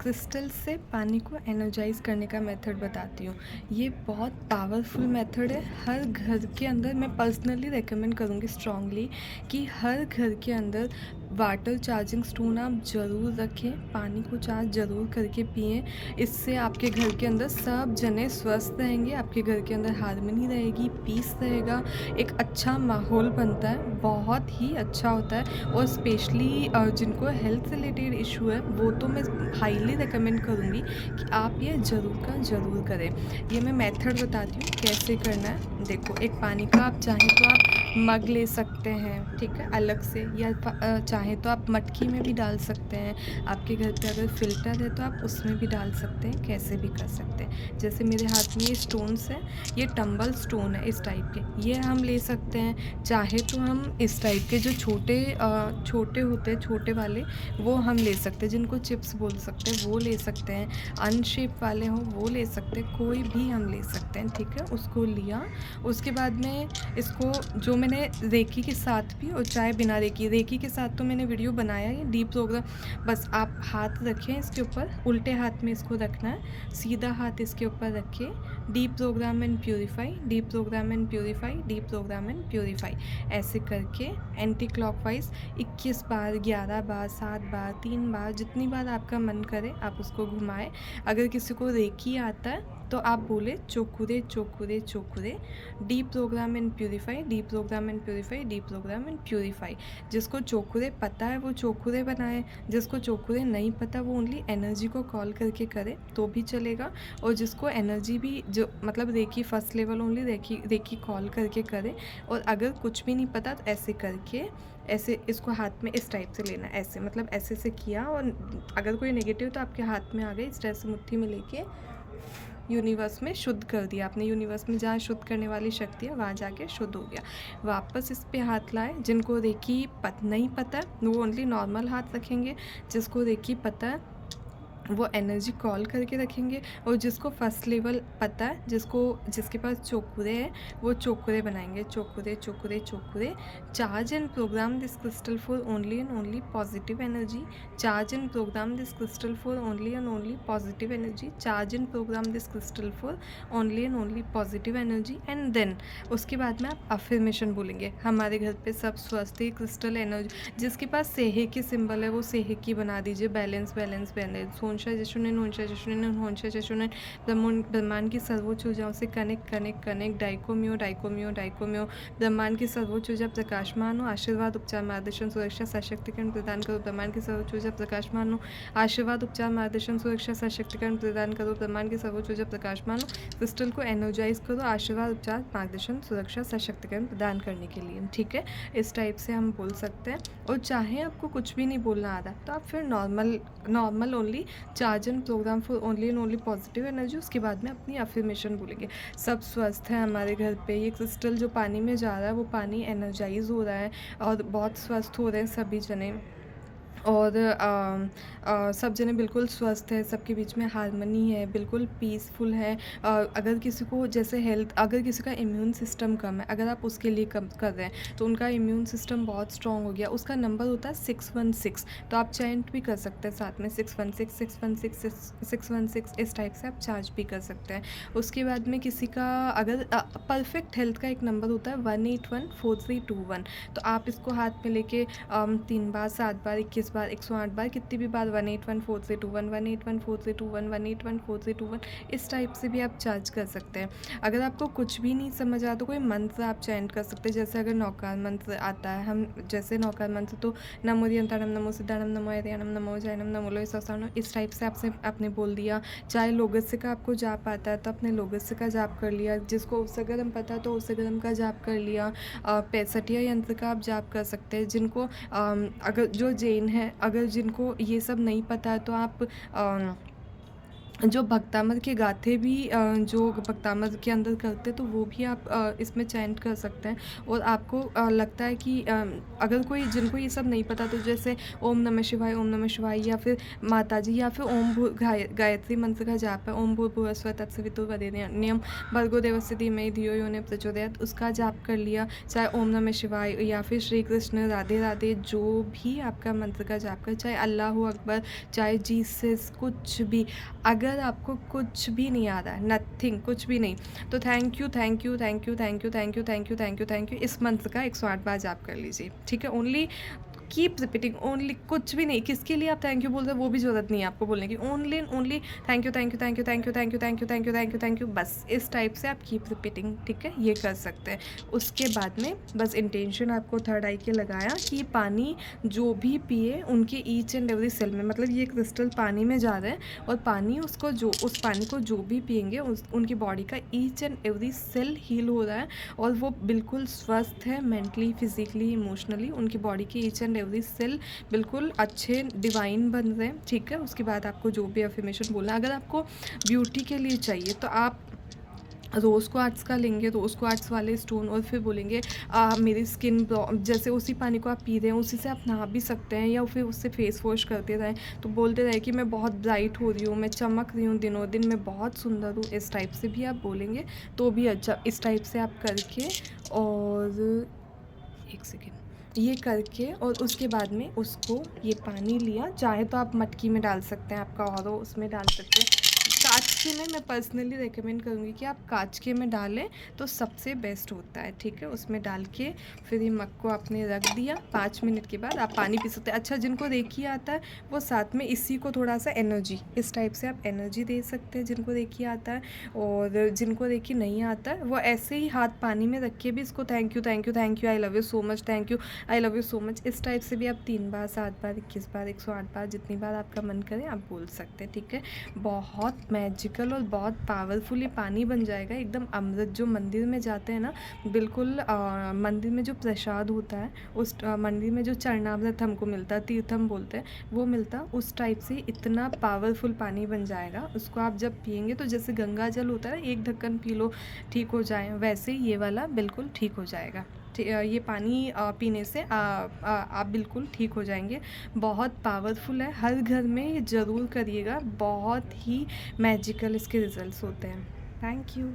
Crystal से पानी को एनर्जाइज़ करने का मेथड बताती हूँ। ये बहुत पावरफुल मेथड है। हर घर के अंदर मैं पर्सनली रेकमेंड करूँगी स्ट्रॉन्गली कि हर घर के अंदर वाटर चार्जिंग स्टोन आप ज़रूर रखें, पानी को चार्ज ज़रूर करके पिएँ। इससे आपके घर के अंदर सब जने स्वस्थ रहेंगे, आपके घर के अंदर हार्मनी रहेगी, पीस रहेगा, एक अच्छा माहौल बनता है, बहुत ही अच्छा होता है। और स्पेशली जिनको हेल्थ से रिलेटेड इशू है वो तो मैं हाईली रिकमेंड करूँगी कि आप ये ज़रूर का ज़रूर करें। ये मैं मेथड बताती हूँ कैसे करना है। देखो, एक पानी का आप चाहें तो आप मग ले सकते हैं, ठीक है, अलग से, या चाहें तो आप मटकी में भी डाल सकते हैं। आपके घर पे अगर फ़िल्टर है तो आप उसमें भी डाल सकते हैं, कैसे भी कर सकते हैं। जैसे मेरे हाथ में ये स्टोन्स हैं, ये टंबल स्टोन है इस टाइप के, ये हम ले सकते हैं। चाहे तो हम इस टाइप के जो छोटे होते हैं, छोटे वाले, वो हम ले सकते हैं, जिनको चिप्स बोल सकते हैं वो ले सकते हैं। अनशेप वाले हों वो ले सकते हैं, कोई भी हम ले सकते हैं, ठीक है। उसको लिया, उसके बाद में इसको, जो मैंने रेकी के साथ भी और चाहे बिना रेकी के साथ तो मैंने वीडियो बनाया है, डीप प्रोग्राम। बस आप हाथ रखें इसके ऊपर, उल्टे हाथ में इसको रखना है, सीधा हाथ इसके ऊपर रखिए। Deep program and purify, deep program and purify, deep program and purify, ऐसे करके एंटी क्लॉकवाइज 21 बार, 11 बार, 7 बार, 3 बार, जितनी बार आपका मन करे आप उसको घुमाएं। अगर किसी को रेकी आता है तो आप बोले Cho Ku Rei Cho Ku Rei Cho Ku Rei, deep program and purify, deep program and purify, deep program and purify. जिसको चोकुरे पता है वो चोकुरे बनाए, जिसको चोकुरे नहीं पता वो ओनली एनर्जी को कॉल करके करे तो भी चलेगा। और जिसको एनर्जी भी, जो मतलब Reiki first level only Reiki Reiki call करके करे। और अगर कुछ भी नहीं पता तो ऐसे करके, ऐसे इसको हाथ में इस टाइप से लेना, ऐसे मतलब ऐसे से किया, और अगर कोई नेगेटिव तो आपके हाथ में आ गई, इस तरह से मुट्ठी में लेके यूनिवर्स में शुद्ध कर दिया आपने। यूनिवर्स में जहाँ शुद्ध करने वाली शक्ति है वहाँ जाके शुद्ध हो गया। वापस इस पे हाथ लाए। जिनको रेकी नहीं पता है वो ओनली नॉर्मल हाथ रखेंगे, जिसको रेकी पता है वो एनर्जी कॉल करके रखेंगे। और जिसको फर्स्ट लेवल पता है, जिसके पास चोकुरे हैं, वो चोकुरे बनाएंगे, Cho Ku Rei Cho Ku Rei Cho Ku Rei. Charge and program this crystal for only and only positive energy, charge and program this crystal for only and only positive energy, charge and program this crystal for only and only positive energy. And then उसके बाद में आप affirmation बोलेंगे, हमारे घर पे सब स्वस्थ है, क्रिस्टल एनर्जी। जिसके पास सेहे की सिंबल है वो सेहे की बना दीजिए, बैलेंस बैलेंस बैलेंस। होंशा जशुनन, होंशा जशुनन, होंशा जशुनन। ब्रह्मांड की सर्वोच्च ऊर्जाओं से कनेक्ट कनेक्ट कनेक्ट। डाइकोमियो डाइकोमियो डाइकोमियो। ब्रह्मांड की सर्वोच्च ऊर्जा प्रकाशमान हो, आशीर्वाद उपचार मार्गदर्शन सुरक्षा सशक्तिकरण प्रदान करो। ब्रह्मांड की सर्वोच्च ऊर्जा प्रकाशमान हो, आशीर्वाद उपचार मार्गदर्शन सुरक्षा सशक्तिकरण प्रदान करो। ब्रह्मांड की सर्वोच्च ऊर्जा प्रकाशमान हो, क्रिस्टल को एनर्जाइज करो, आशीर्वाद उपचार मार्गदर्शन सुरक्षा सशक्तिकरण प्रदान करने के लिए, ठीक है। इस टाइप से हम बोल सकते हैं। और चाहे आपको कुछ भी नहीं बोलना आ रहा तो आप फिर normal only charge and program for only and only positive energy, उसके बाद में अपनी अफर्मेशन बोलेंगे। सब स्वस्थ है हमारे घर पे, ये क्रिस्टल जो पानी में जा रहा है वो पानी एनर्जाइज हो रहा है और बहुत स्वस्थ हो रहे हैं सभी जने। और सब जने बिल्कुल स्वस्थ है, सबके बीच में हार्मनी है, बिल्कुल पीसफुल है। अगर किसी को जैसे अगर किसी का इम्यून सिस्टम कम है, अगर आप उसके लिए कम कर रहे हैं तो उनका इम्यून सिस्टम बहुत स्ट्रॉन्ग हो गया, उसका नंबर होता है 616। तो आप चैंट भी कर सकते हैं साथ में 616 616 616, इस टाइप से आप चार्ज भी कर सकते हैं। उसके बाद में किसी का अगर परफेक्ट हेल्थ का एक नंबर होता है 1814321। तो आप इसको हाथ में लेके 3 बार, 7 बार, 21 बार, 108 बार, कितनी भी बार 1814321 1814321 1814321, इस टाइप से भी आप चार्ज कर सकते हैं। अगर आपको कुछ भी नहीं समझ आता तो कोई मंत्र आप चैंट कर सकते हैं। जैसे अगर नौकार मंत्र आता है, हम जैसे नौकार मंत्र तो नमो दियंताणम, नमो सिद्धाणम, नमो अरियाणम, नमो जैनम, नमो लोय सवसाणम, इस टाइप से आपने बोल दिया। चाहे लोगस्य का आपको जाप आता है तो आपने लोगस्य का जाप कर लिया, जिसको उसगरम पता तो उसगरम का जाप कर लिया। 65 यंत्र का आप जाप कर सकते हैं। जिनको अगर जो जैन है, अगर जिनको ये सब नहीं पता है तो आप जो भक्तामल के गाथे भी जो भक्तामल के अंदर करते हैं तो वो भी आप इसमें चैंट कर सकते हैं। और आपको लगता है कि अगर कोई जिनको ये सब नहीं पता तो जैसे ओम नमः शिवाय, ओम नमः शिवाय, या फिर माताजी, या फिर ओम गायत्री मंत्र का जाप है, ओम भूर्भुवः स्वः तत्सवितुर्वरेण्यं भर्गो देवस्य धीमहि धियो यो न प्रचोदयात्, उसका जाप कर लिया। चाहे ओम नमः शिवाय या फिर श्री कृष्ण, राधे राधे, जो भी आपका मंत्र का जाप कर, चाहे अल्लाह अकबर, चाहे जीसस, कुछ भी। अगर आपको कुछ भी नहीं आ रहा है, नथिंग, कुछ भी नहीं, तो thank you, thank you, thank you, thank you, thank you, thank you, thank you, thank you, इस मंत्र का 108 बार जाप कर लीजिए, ठीक है। ओनली कीप रिपीटिंग, ओनली, कुछ भी नहीं, किसके लिए आप थैंक यू बोल रहे हो वो भी ज़रूरत नहीं है आपको बोलने की, only only thank you, thank you, thank you, thank you, thank you, thank you, thank you, thank you, thank you, बस इस टाइप से आप कीप रिपीटिंग, ठीक है, ये कर सकते हैं। उसके बाद में बस इंटेंशन आपको थर्ड आई के लगाया कि पानी जो भी पिए उनके ईच एंड एवरी सेल में, मतलब ये क्रिस्टल पानी में जा रहे हैं और पानी उसको जो उस पानी को जो भी पिएंगे उनकी बॉडी का each and every cell heal हो रहा है और वो बिल्कुल स्वस्थ है, मेंटली, फिजिकली, इमोशनली, उनकी बॉडी की ईच एंड एवरी सेल बिल्कुल अच्छे डिवाइन बन रहे हैं, ठीक है। उसके बाद आपको जो भी अफर्मेशन बोलना है, अगर आपको ब्यूटी के लिए चाहिए तो आप रोज़ क्वार्ट्स का लेंगे, रोज़ क्वार्ट्स वाले स्टोन, और फिर बोलेंगे मेरी स्किन जैसे उसी पानी को आप पी रहे हैं उसी से आप नहा भी सकते हैं, या फिर उससे फेस वॉश करते रहें तो बोलते रहे कि मैं बहुत ब्राइट हो रही हूँ, मैं चमक रही हूँ दिनों दिन, मैं बहुत सुंदर हूँ, इस टाइप से भी आप बोलेंगे तो भी अच्छा। इस टाइप से आप करके, और एक सेकेंड, ये करके और उसके बाद में उसको, ये पानी लिया, चाहे तो आप मटकी में डाल सकते हैं, आपका और उसमें डाल सकते हैं। काँच के में मैं पर्सनली रेकमेंड करूँगी कि आप काँच के में डालें तो सबसे बेस्ट होता है, ठीक है। उसमें डाल के फिर ये मग को आपने रख दिया, 5 मिनट के बाद आप पानी पी सकते हैं। अच्छा, जिनको रेकी आता है वो साथ में इसी को थोड़ा सा एनर्जी, इस टाइप से आप एनर्जी दे सकते हैं जिनको रेकी आता है। और जिनको रेकी नहीं आता है वो ऐसे ही हाथ पानी में रख के भी इसको thank you, thank you, thank you, I love you so much, thank you, I love you so much, इस टाइप से भी आप 3 बार, 7 बार, 21 बार, 108 बार, जितनी बार आपका मन करे आप बोल सकते हैं, ठीक है। बहुत मैजिकल और बहुत पावरफुल ये पानी बन जाएगा, एकदम अमृत। जो मंदिर में जाते हैं ना, बिल्कुल मंदिर में जो प्रसाद होता है, उस मंदिर में जो चरणामृत हमको मिलता है, तीर्थम बोलते हैं, वो मिलता, उस टाइप से इतना पावरफुल पानी बन जाएगा। उसको आप जब पिएंगे तो जैसे गंगा जल होता है, एक ढक्कन पी लो ठीक हो जाए, वैसे ही ये वाला बिल्कुल ठीक हो जाएगा। ये पानी पीने से आप बिल्कुल ठीक हो जाएंगे। बहुत पावरफुल है, हर घर में ये ज़रूर करिएगा, बहुत ही मैजिकल इसके रिजल्ट्स होते हैं। Thank you.